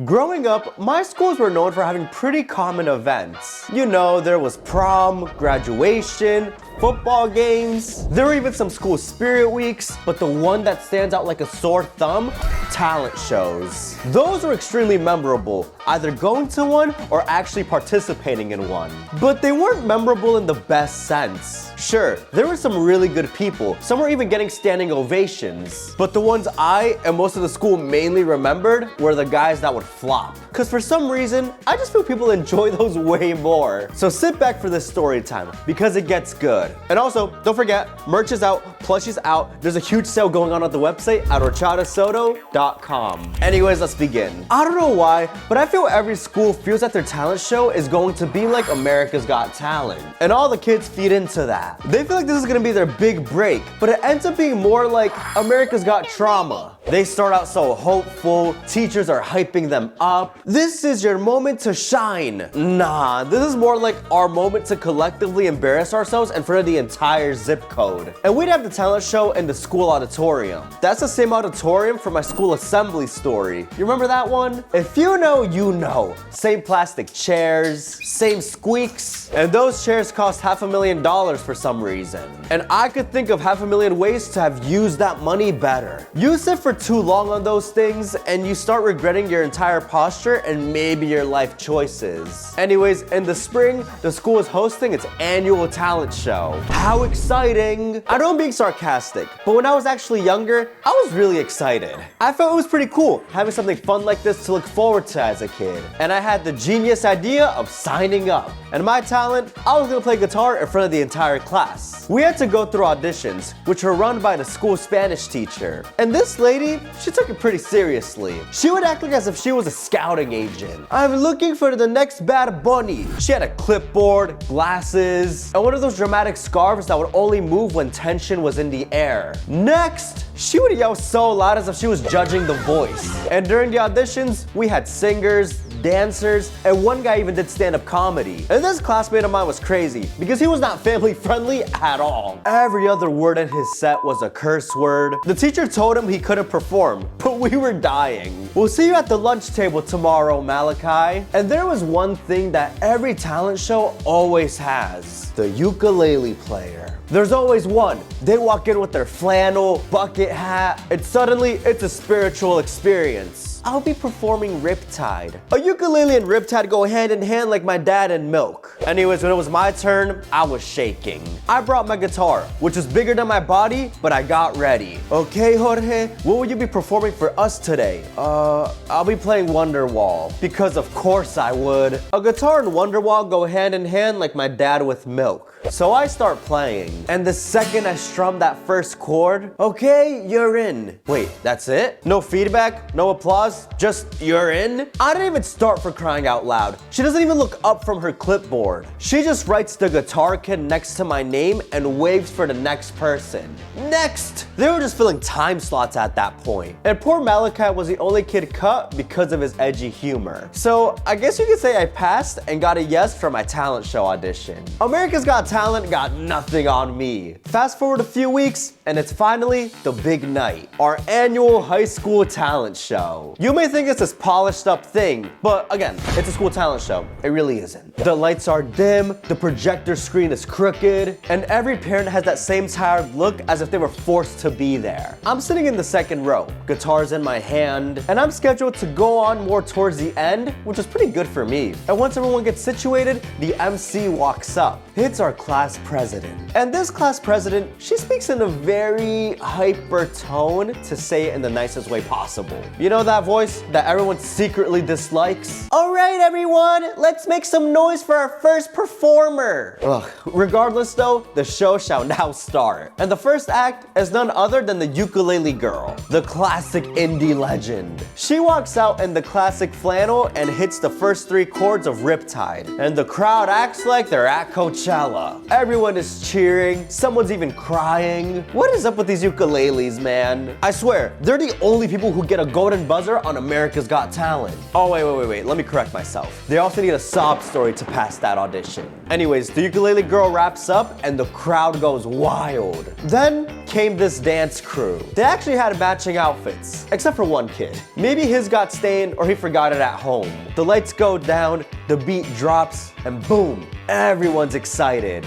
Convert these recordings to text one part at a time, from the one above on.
Growing up, my schools were known for having pretty common events. You know, there was prom, graduation, football games. There were even some school spirit weeks, but the one that stands out like a sore thumb, talent shows. Those were extremely memorable, either going to one or actually participating in one. But they weren't memorable in the best sense. Sure, there were some really good people. Some were even getting standing ovations. But the ones I and most of the school mainly remembered were the guys that would flop. Cause for some reason, I just feel people enjoy those way more. So sit back for this story time, because it gets good. And also, don't forget, merch is out, plushies out. There's a huge sale going on at the website at horchatasoto.com. Anyways, let's begin. I don't know why, but I feel every school feels that their talent show is going to be like America's Got Talent. And all the kids feed into that. They feel like this is gonna be their big break, but it ends up being more like America's Got Trauma. They start out so hopeful, teachers are hyping them up. This is your moment to shine. Nah, this is more like our moment to collectively embarrass ourselves in front of the entire zip code. And we'd have the talent show in the school auditorium. That's the same auditorium for my school assembly story. You remember that one? If you know, you know. Same plastic chairs, same squeaks, and those chairs cost $500,000 for some reason. And I could think of 500,000 ways to have used that money better. You sit for too long on those things and you start regretting your entire posture and maybe your life choices. Anyways, in the spring, the school is hosting its annual talent show. How exciting! I know I'm being sarcastic, but when I was actually younger, I was really excited. I felt it was pretty cool having something fun like this to look forward to as a kid. And I had the genius idea of signing up. And my talent, I was gonna play guitar in front of the entire class. We had to go through auditions, which were run by the school Spanish teacher. And this lady, she took it pretty seriously. She would act like as if she was a scouting agent. I'm looking for the next Bad Bunny. She had a clipboard, glasses, and one of those dramatic scarves that would only move when tension was in the air. Next, she would yell so loud as if she was judging The Voice. And during the auditions, we had singers, dancers, and one guy even did stand-up comedy. And this classmate of mine was crazy because he was not family friendly at all. Every other word in his set was a curse word. The teacher told him he couldn't perform, but we were dying. We'll see you at the lunch table tomorrow, Malachi. And there was one thing that every talent show always has: the ukulele player. There's always one. They walk in with their flannel, bucket hat, and suddenly it's a spiritual experience. I'll be performing Riptide. A ukulele and Riptide go hand in hand like my dad and milk. Anyways, when it was my turn, I was shaking. I brought my guitar, which was bigger than my body, but I got ready. Okay, Jorge, what will you be performing for us today? I'll be playing Wonderwall, because of course I would. A guitar and Wonderwall go hand in hand like my dad with milk. So I start playing, and the second I strum that first chord, okay, you're in. Wait, that's it? No feedback? No applause? Just you're in? I didn't even start, for crying out loud. She doesn't even look up from her clipboard. She just writes the guitar kid next to my name and waves for the next person. Next! They were just filling time slots at that point. And poor Malachi was the only kid cut because of his edgy humor. So I guess you could say I passed and got a yes for my talent show audition. America's Got Talent got nothing on me. Fast forward a few weeks, and it's finally the big night, our annual high school talent show. You may think it's this polished up thing, but again, it's a school talent show. It really isn't. The lights are dim, the projector screen is crooked, and every parent has that same tired look as if they were forced to be there. I'm sitting in the second row, guitars in my hand, and I'm scheduled to go on more towards the end, which is pretty good for me. And once everyone gets situated, the MC walks up. It's our class president. And this class president, she speaks in a very hyper tone, to say it in the nicest way possible. You know that voice that everyone secretly dislikes? All right, everyone, let's make some noise for our first performer. Ugh. Regardless though, the show shall now start. And the first act is none other than the ukulele girl, the classic indie legend. She walks out in the classic flannel and hits the first 3 chords of Riptide. And the crowd acts like they're at Coachella. Everyone is cheering, someone's even crying. What is up with these ukuleles, man? I swear, they're the only people who get a golden buzzer singer on America's Got Talent. Oh, wait, let me correct myself. They also need a sob story to pass that audition. Anyways, the ukulele girl wraps up and the crowd goes wild. Then came this dance crew. They actually had matching outfits, except for one kid. Maybe his got stained or he forgot it at home. The lights go down, the beat drops, and boom, everyone's excited.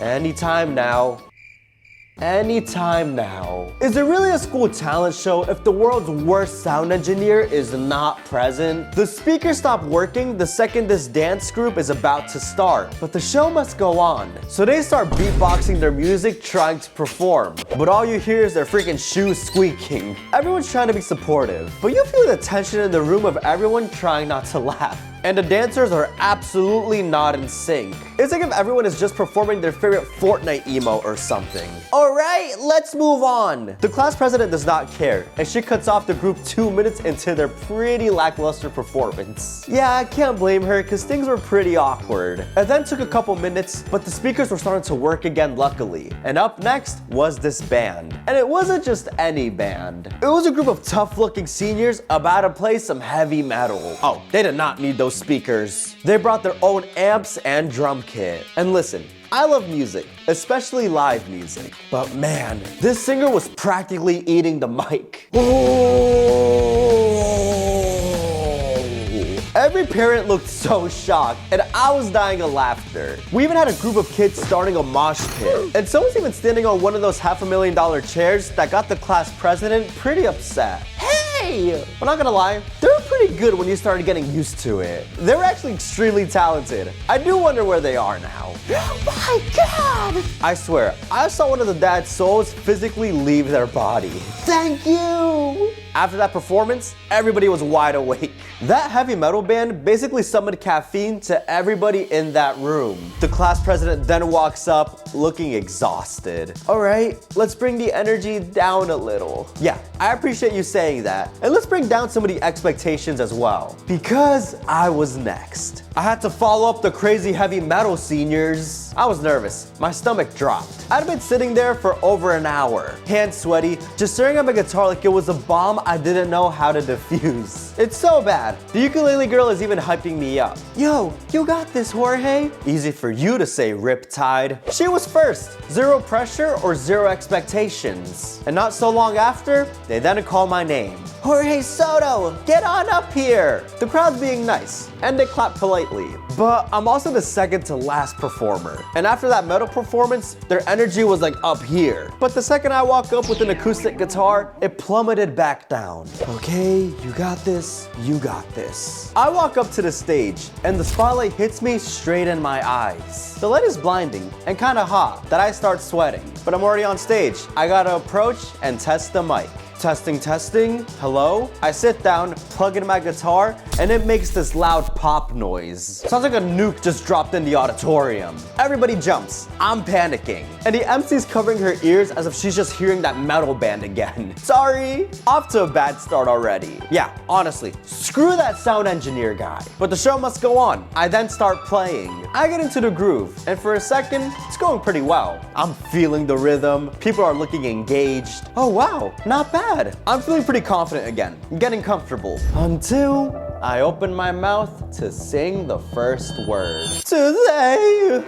Anytime now. Anytime now. Is it really a school talent show if the world's worst sound engineer is not present? The speakers stop working the second this dance group is about to start, but the show must go on. So they start beatboxing their music trying to perform, but all you hear is their freaking shoes squeaking. Everyone's trying to be supportive, but you feel the tension in the room of everyone trying not to laugh. And the dancers are absolutely not in sync. It's like if everyone is just performing their favorite Fortnite emo or something. Alright, let's move on. The class president does not care, and she cuts off the group 2 minutes into their pretty lackluster performance. Yeah, I can't blame her because things were pretty awkward. It then took a couple minutes, but the speakers were starting to work again luckily. And up next was this band. And it wasn't just any band. It was a group of tough-looking seniors about to play some heavy metal. Oh, they did not need those speakers. They brought their own amps and drum kit. And listen, I love music, especially live music. But man, this singer was practically eating the mic. Every parent looked so shocked, and I was dying of laughter. We even had a group of kids starting a mosh pit, and someone's even standing on one of those $500,000 chairs that got the class president pretty upset. Hey! I'm not gonna lie, they were pretty good when you started getting used to it. They were actually extremely talented. I do wonder where they are now. Oh my God! I swear, I saw one of the dad's souls physically leave their body. Thank you! After that performance, everybody was wide awake. That heavy metal band basically summoned caffeine to everybody in that room. The class president then walks up looking exhausted. All right, let's bring the energy down a little. Yeah, I appreciate you saying that. And let's bring down some of the expectations as well. Because I was next. I had to follow up the crazy heavy metal seniors. I was nervous. My stomach dropped. I'd been sitting there for over an hour, hands sweaty, just staring at my guitar like it was a bomb I didn't know how to defuse. It's so bad. The ukulele girl is even hyping me up. Yo, you got this, Jorge. Easy for you to say, Riptide. She was first. Zero pressure or zero expectations. And not so long after, they then call my name. Jorge Soto, get on up here. The crowd's being nice, and they clap politely. But I'm also the second to last performer. And after that metal performance, their energy was like up here. But the second I walk up with an acoustic guitar, it plummeted back down. Okay, you got this, you got this. I walk up to the stage, and the spotlight hits me straight in my eyes. The light is blinding and kind of hot that I start sweating. But I'm already on stage. I gotta approach and test the mic. Testing, testing, hello? I sit down, plug in my guitar, and it makes this loud pop noise. Sounds like a nuke just dropped in the auditorium. Everybody jumps. I'm panicking. And the MC's covering her ears as if she's just hearing that metal band again. Sorry. Off to a bad start already. Yeah, honestly, screw that sound engineer guy. But the show must go on. I then start playing. I get into the groove, and for a second, it's going pretty well. I'm feeling the rhythm. People are looking engaged. Oh wow, not bad. I'm feeling pretty confident again, getting comfortable. Until I open my mouth to sing the first word. Today,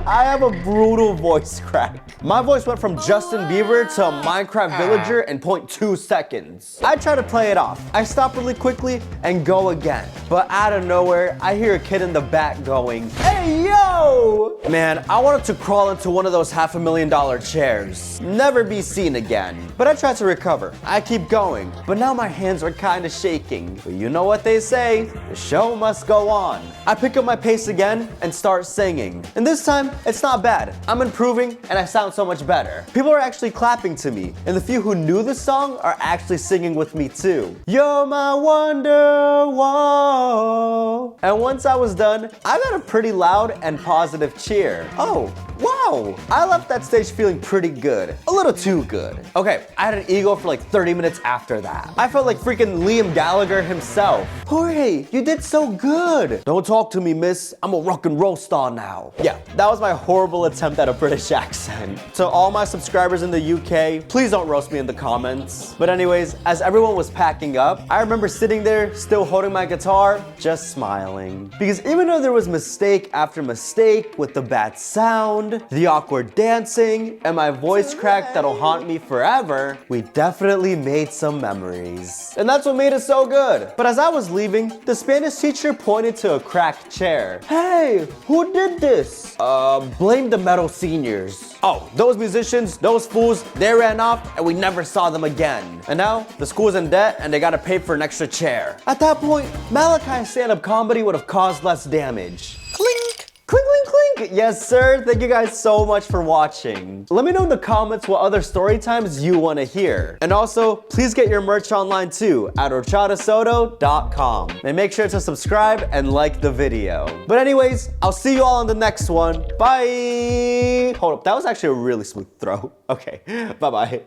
I have a brutal voice crack. My voice went from Justin Bieber to a Minecraft villager in 0.2 seconds. I try to play it off. I stop really quickly and go again. But out of nowhere, I hear a kid in the back going, "Hey, yo!" Man, I wanted to crawl into one of those $500,000 chairs. Never be seen again. But I tried to recover. I keep going. But now my hands are kind of shaking. But you know what they say, the show must go on. I pick up my pace again and start singing. And this time, it's not bad. I'm improving and I sound so much better. People are actually clapping to me, and the few who knew the song are actually singing with me too. You're my wonderwall. And once I was done, I got a pretty loud and positive cheer. Oh, wow. wow, I left that stage feeling pretty good. A little too good. Okay, I had an ego for like 30 minutes after that. I felt like freaking Liam Gallagher himself. Jorge, you did so good. Don't talk to me, miss. I'm a rock and roll star now. Yeah, that was my horrible attempt at a British accent. To all my subscribers in the UK, please don't roast me in the comments. But anyways, as everyone was packing up, I remember sitting there, still holding my guitar, just smiling. Because even though there was mistake after mistake with the bad sound, the awkward dancing, and my voice crack that'll haunt me forever, we definitely made some memories. And that's what made it so good. But as I was leaving, the Spanish teacher pointed to a cracked chair. Hey, who did this? Blame the metal seniors. Oh, those musicians, those fools, they ran off and we never saw them again. And now the school's in debt and they gotta pay for an extra chair. At that point, Malachi's stand-up comedy would have caused less damage. Clink! Clink, clink, clink! Yes, sir. Thank you guys so much for watching. Let me know in the comments what other story times you want to hear. And also, please get your merch online too at horchatasoto.com. And make sure to subscribe and like the video. But anyways, I'll see you all on the next one. Bye! Hold up, that was actually a really smooth throw. Okay, bye-bye.